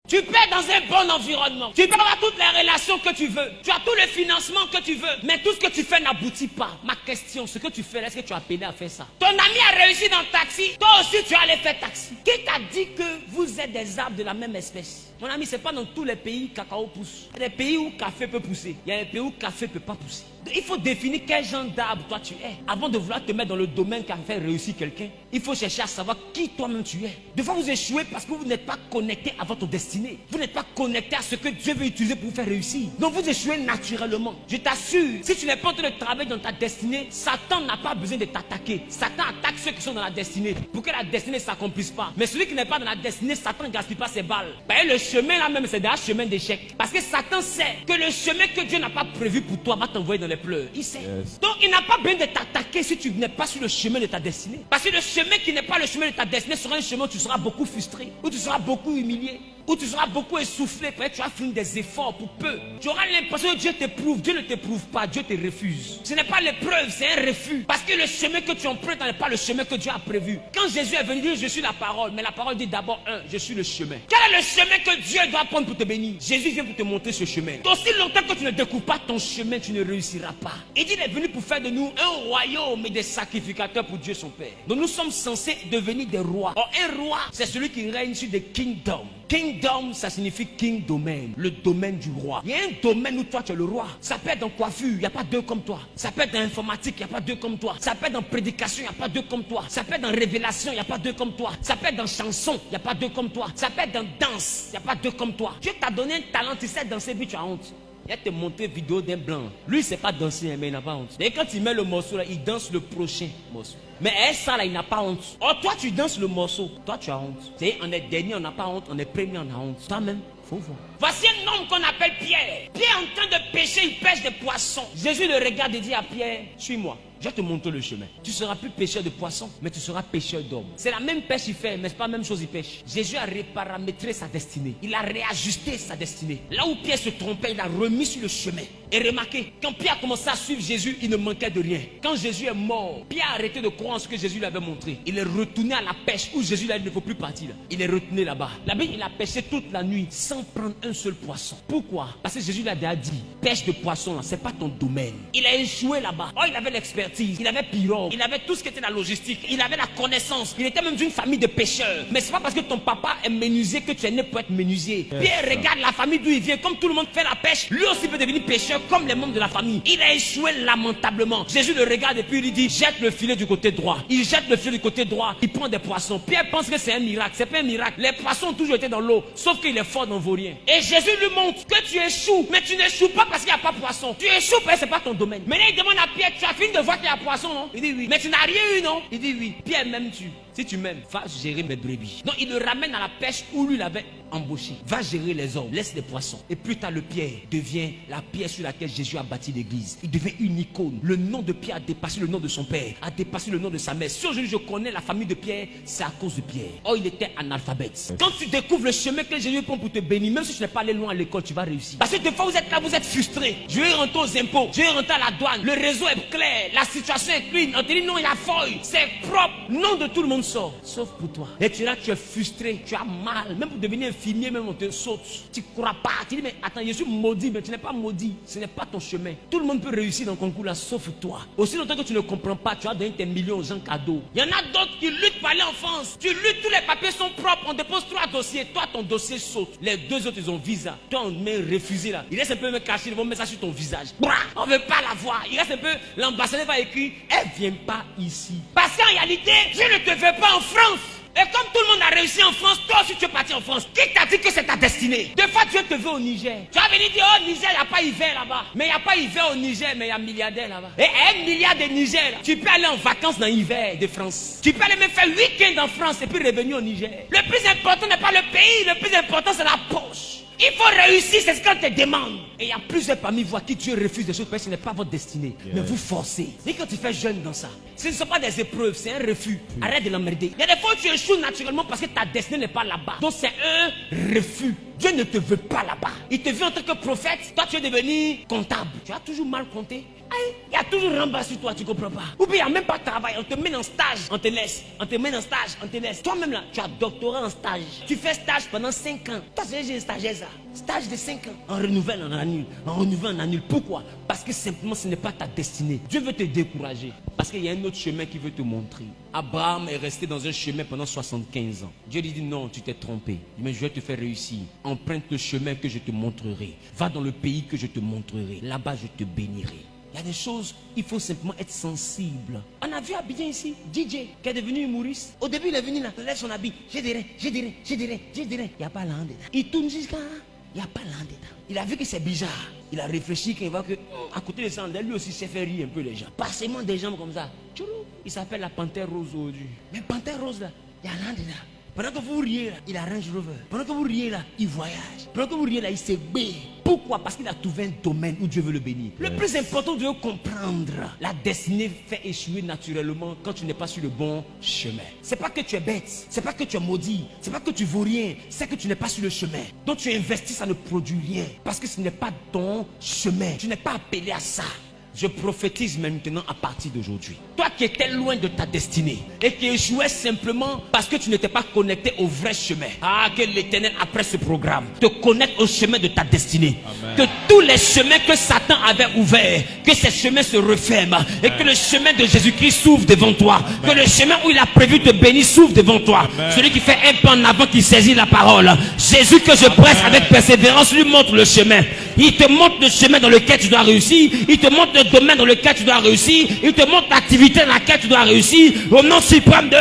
Tu peux dans un bon environnement. Tu peux avoir toutes les relations que tu veux. Tu as tout le financement que tu veux. Mais tout ce que tu fais n'aboutit pas. Ma question, ce que tu fais, est-ce que tu as peiné à faire ça? Ton ami a réussi dans le taxi. Toi aussi, tu allais faire taxi. Qui t'a dit que vous êtes des arbres de la même espèce? Mon ami, c'est pas dans tous les pays que cacao pousse. Il y a des pays où café peut pousser. Il y a des pays où café ne peut pas pousser. Il faut définir quel genre d'arbre toi tu es. Avant de vouloir te mettre dans le domaine qui a fait réussir quelqu'un, il faut chercher à savoir qui toi-même tu es. Des fois vous échouez parce que vous n'êtes pas connecté à votre destinée. Vous n'êtes pas connecté à ce que Dieu veut utiliser pour vous faire réussir. Donc vous échouez naturellement. Je t'assure, si tu n'es pas en train de travailler dans ta destinée, Satan n'a pas besoin de t'attaquer. Satan attaque ceux qui sont dans la destinée pour que la destinée ne s'accomplisse pas. Mais celui qui n'est pas dans la destinée, Satan ne gaspille pas ses balles. Le chemin là même, c'est un chemin d'échec. Parce que Satan sait que le chemin que Dieu n'a pas prévu pour toi va t'envoyer dans les pleurs. Il sait. Yes. Donc il n'a pas besoin de t'attaquer si tu n'es pas sur le chemin de ta destinée. Parce que le chemin qui n'est pas le chemin de ta destinée sera un chemin où tu seras beaucoup frustré, où tu seras beaucoup humilié, où tu seras beaucoup essoufflé. Peut-être tu vas faire des efforts pour peu. Tu auras l'impression que Dieu t'éprouve. Dieu ne t'éprouve pas, Dieu te refuse. Ce n'est pas l'épreuve, c'est un refus. Parce que le chemin que tu empruntes n'est pas le chemin que Dieu a prévu. Quand Jésus est venu dire je suis la parole, mais la parole dit d'abord je suis le chemin. Quel est le chemin que Dieu doit prendre pour te bénir? Jésus vient pour te montrer ce chemin. Aussi longtemps que tu ne découvres pas ton chemin, tu ne réussiras pas. Il dit il est venu pour faire de nous un royaume et des sacrificateurs pour Dieu son Père. Donc nous sommes censés devenir des rois. Or un roi, c'est celui qui règne sur des kingdoms. Kingdom, ça signifie king domaine, le domaine du roi. Il y a un domaine où toi tu es le roi. Ça peut être dans coiffure, il n'y a pas deux comme toi. Ça peut être dans informatique, il n'y a pas deux comme toi. Ça peut être dans prédication, il n'y a pas deux comme toi. Ça peut être dans révélation, il n'y a pas deux comme toi. Ça peut être dans chanson, il n'y a pas deux comme toi. Ça peut être dans danse, il n'y a pas deux comme toi. Dieu t'a donné un talent, tu sais danser, puis tu as honte. Il va te montrer vidéo d'un blanc. Lui, il ne sait pas danser, mais il n'a pas honte. Et quand il met le morceau là, il danse le prochain morceau. Mais ça là, il n'a pas honte. Or, toi, tu danses le morceau. Toi, tu as honte. Tu sais, on est dernier, on n'a pas honte. On est premier, on a honte. Toi-même, faut voir. Voici un homme qu'on appelle Pierre. Pierre est en train de pêcher, il pêche des poissons. Jésus le regarde et dit à Pierre, suis-moi. Je vais te montrer le chemin. Tu ne seras plus pêcheur de poissons, mais tu seras pêcheur d'hommes. C'est la même pêche qu'il fait, mais ce n'est pas la même chose qu'il pêche. Jésus a reparamétré sa destinée. Il a réajusté sa destinée. Là où Pierre se trompait, il a remis sur le chemin. Et remarquez, quand Pierre a commencé à suivre Jésus, il ne manquait de rien. Quand Jésus est mort, Pierre a arrêté de croire en ce que Jésus lui avait montré. Il est retourné à la pêche où Jésus lui a dit, il ne faut plus partir. Il est retourné là-bas. Là-bas, il a pêché toute la nuit sans prendre un seul poisson. Pourquoi? Parce que Jésus lui a déjà dit, pêche de poissons, ce n'est pas ton domaine. Il a échoué là-bas. Oh, il avait l'expertise, il avait pirogue, il avait tout ce qui était la logistique, il avait la connaissance. Il était même d'une famille de pêcheurs. Mais ce n'est pas parce que ton papa est menuisier que tu es né pour être menuisier. Pierre regarde la famille d'où il vient. Comme tout le monde fait la pêche, lui aussi peut devenir pêcheur comme les membres de la famille. Il a échoué lamentablement. Jésus le regarde et puis il lui dit, jette le filet du côté droit. Il jette le filet du côté droit, il prend des poissons. Pierre pense que c'est un miracle. C'est pas un miracle. Les poissons ont toujours été dans l'eau, sauf qu'il est fort dans vaurien. Et Jésus lui montre que tu échoues, mais tu n'échoues pas parce qu'il n'y a pas de poisson. Tu échoues parce que ce n'est pas ton domaine. Maintenant il demande à Pierre, tu as fini de voir qu'il y a poisson, non? Il dit oui. Mais tu n'as rien eu, non? Il dit oui. Pierre, m'aimes-tu? Si tu m'aimes, va gérer mes brebis. Donc il le ramène à la pêche où lui l'avait embauché. Va gérer les hommes, laisse les poissons. Et plus tard, le Pierre devient la pierre sur laquelle Jésus a bâti l'église. Il devient une icône. Le nom de Pierre a dépassé le nom de son père, a dépassé le nom de sa mère. Si aujourd'hui je connais la famille de Pierre, c'est à cause de Pierre. Oh, il était analphabète. Quand tu découvres le chemin que Jésus prend pour te bénir, même si tu n'es pas allé loin à l'école, tu vas réussir. Parce que des fois vous êtes là, vous êtes frustré. Je vais rentrer aux impôts, je vais rentrer à la douane. Le réseau est clair, la situation est clean. On te dit non, il y a feuille, c'est propre. Nom de tout le monde sort, sauf pour toi. Et tu es là, tu es frustré, tu as mal. Même pour devenir infirmier, même on te saute. Tu ne crois pas. Tu dis mais attends, je suis maudit, mais tu n'es pas maudit. Ce n'est pas ton chemin. Tout le monde peut réussir dans le concours là, sauf toi. Aussi longtemps que tu ne comprends pas, tu vas donner tes millions aux gens cadeaux. Il y en a d'autres qui luttent pour aller en France. Tu luttes, tous les papiers sont propres. On dépose 3 dossiers. Toi, ton dossier saute. Les 2 autres, ils ont visa. Toi, on met refusé là. Il reste un peu me cacher. Ils vont mettre ça sur ton visage. On ne veut pas la voir. Il reste un peu. L'ambassadeur va écrire, elle ne vient pas ici. Parce qu'en réalité, je ne te veux pas en France. Et comme tout le monde a réussi en France, toi aussi tu es parti en France. Qui t'a dit que c'est ta destinée? Des fois Dieu te veut au Niger. Tu vas venir dire, oh Niger, il n'y a pas hiver là-bas. Mais il n'y a pas hiver au Niger, mais il y a milliardaires là-bas. Et 1 milliard de Niger, là, tu peux aller en vacances dans l'hiver de France. Tu peux aller même faire week-end en France et puis revenir au Niger. Le plus important n'est pas le pays, le plus important c'est la poche. Il faut réussir, c'est ce qu'on te demande. Et il y a plusieurs parmi vous à qui Dieu refuse des choses parce que ce n'est pas votre destinée. Mais vous forcez. Et quand tu fais jeune dans ça, ce ne sont pas des épreuves, c'est un refus. Arrête de l'emmerder. Il y a des fois où tu échoues naturellement parce que ta destinée n'est pas là-bas. Donc c'est un refus. Dieu ne te veut pas là-bas. Il te veut en tant que prophète. Toi tu es devenu comptable. Tu as toujours mal compté. Il y a toujours Ramba sur toi, tu comprends pas. Ou bien il n'y a même pas de travail, on te met en stage, on te laisse. On te met en stage, on te laisse. Toi-même là, tu as doctorat en stage. Tu fais stage pendant 5 ans. Toi, j'ai un stagiaire ça. Stage de 5 ans. On renouvelle, on annule. On renouvelle, on annule. Pourquoi? Parce que simplement ce n'est pas ta destinée. Dieu veut te décourager. Parce qu'il y a un autre chemin qui veut te montrer. Abraham est resté dans un chemin pendant 75 ans. Dieu lui dit non, tu t'es trompé. Mais je vais te faire réussir. Emprunte le chemin que je te montrerai. Va dans le pays que je te montrerai. Là-bas, je te bénirai. Il y a des choses, il faut simplement être sensible. On a vu Abidjan ici, DJ, qui est devenu humoriste. Au début, il est venu là, il lève son habit. J'ai des reins. Il n'y a pas l'an dedans. Il tourne jusqu'à il n'y a pas l'an dedans. Il a vu que c'est bizarre. Il a réfléchi qu'il voit que à côté de ça, lui aussi s'est fait rire un peu les gens. Passement des jambes comme ça. Il s'appelle la panthère rose aujourd'hui. Mais panthère rose là, il y a l'an dedans. Pendant que vous riez là, il a Range Rover. Pendant que vous riez là, il voyage. Pendant que vous riez là, il se bé. Pourquoi? Parce qu'il a trouvé un domaine où Dieu veut le bénir. Le plus important de comprendre, la destinée fait échouer naturellement quand tu n'es pas sur le bon chemin. C'est pas que tu es bête, c'est pas que tu es maudit, c'est pas que tu vaux rien, c'est que tu n'es pas sur le chemin. Donc tu investis, ça ne produit rien. Parce que ce n'est pas ton chemin. Tu n'es pas appelé à ça. Je prophétise maintenant à partir d'aujourd'hui. Toi qui étais loin de ta destinée et qui échouais simplement parce que tu n'étais pas connecté au vrai chemin. Ah, que l'Éternel, après ce programme, te connecte au chemin de ta destinée. Amen. Que tous les chemins que Satan avait ouverts, que ces chemins se referment. Amen. Et que le chemin de Jésus-Christ s'ouvre devant toi. Amen. Que le chemin où il a prévu te bénir s'ouvre devant toi. Amen. Celui qui fait un pas en avant, qui saisit la parole. Jésus que je presse avec persévérance lui montre le chemin. Il te montre le chemin dans lequel tu dois réussir. Il te montre le domaine dans lequel tu dois réussir. Il te montre l'activité dans laquelle tu dois réussir. Au nom suprême de